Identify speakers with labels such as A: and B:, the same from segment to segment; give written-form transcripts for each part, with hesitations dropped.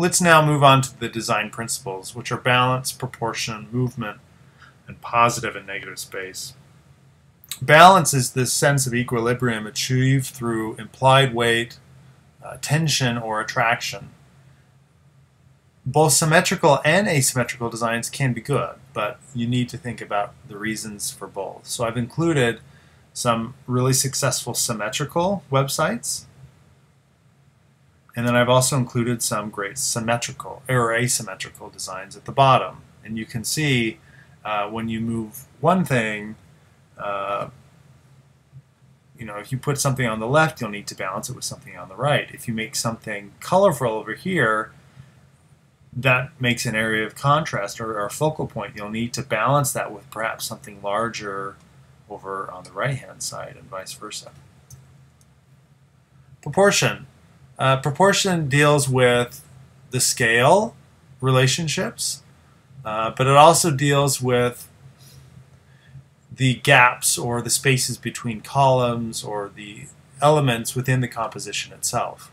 A: Let's now move on to the design principles, which are balance, proportion, movement, and positive and negative space. Balance is this sense of equilibrium achieved through implied weight, tension, or attraction. Both symmetrical and asymmetrical designs can be good, but you need to think about the reasons for both. So I've included some really successful symmetrical websites, and then I've also included some great symmetrical or asymmetrical designs at the bottom. And you can see when you move one thing, if you put something on the left, you'll need to balance it with something on the right. If you make something colorful over here, that makes an area of contrast or a focal point. You'll need to balance that with perhaps something larger over on the right-hand side and vice versa. Proportion. Proportion deals with the scale relationships, but it also deals with the gaps or the spaces between columns or the elements within the composition itself.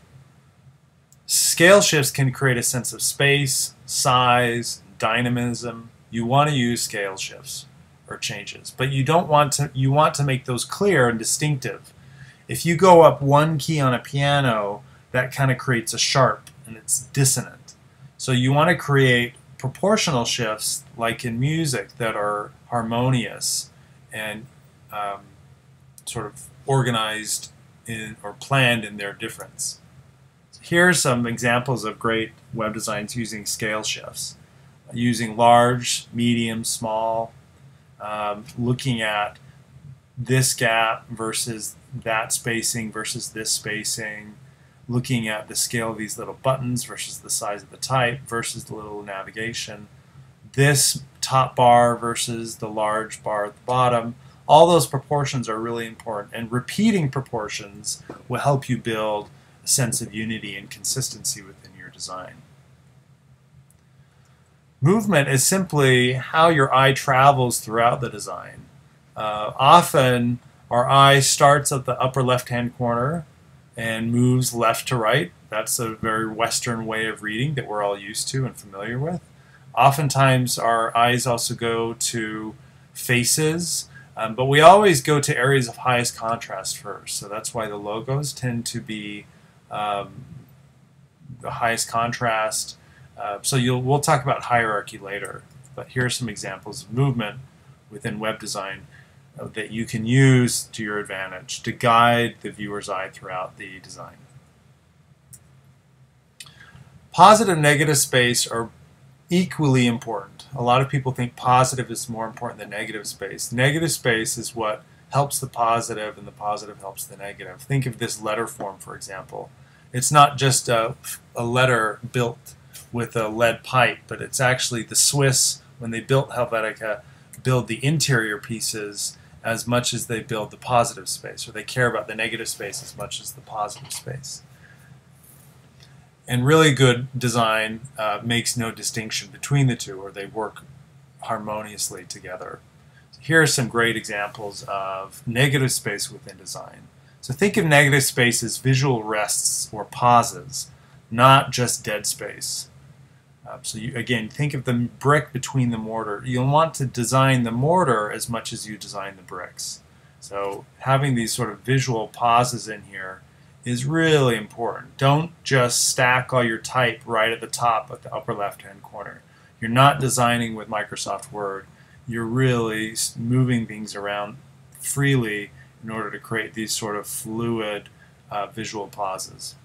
A: Scale shifts can create a sense of space, size, dynamism. You want to use scale shifts or changes, but you want to make those clear and distinctive. If you go up one key on a piano, that kind of creates a sharp and it's dissonant. So you want to create proportional shifts like in music that are harmonious and sort of organized or planned in their difference. Here are some examples of great web designs using scale shifts, using large, medium, small, looking at this gap versus that spacing versus this spacing, looking at the scale of these little buttons versus the size of the type versus the little navigation, this top bar versus the large bar at the bottom. All those proportions are really important, and repeating proportions will help you build a sense of unity and consistency within your design. Movement is simply how your eye travels throughout the design. Often our eye starts at the upper left-hand corner and moves left to right. That's a very Western way of reading that we're all used to and familiar with. Oftentimes our eyes also go to faces, but we always go to areas of highest contrast first. So that's why the logos tend to be the highest contrast. We'll talk about hierarchy later, but here are some examples of movement within web design that you can use to your advantage to guide the viewer's eye throughout the design. Positive and negative space are equally important. A lot of people think positive is more important than negative space. Negative space is what helps the positive, and the positive helps the negative. Think of this letter form, for example. It's not just a letter built with a lead pipe, but it's actually the Swiss, when they built Helvetica, build the interior pieces as much as they build the positive space, or they care about the negative space as much as the positive space. And really good design makes no distinction between the two, or they work harmoniously together. So here are some great examples of negative space within design. So think of negative space as visual rests or pauses, not just dead space. Again, think of the brick between the mortar. You'll want to design the mortar as much as you design the bricks. So having these sort of visual pauses in here is really important. Don't just stack all your type right at the top at the upper left-hand corner. You're not designing with Microsoft Word. You're really moving things around freely in order to create these sort of fluid visual pauses.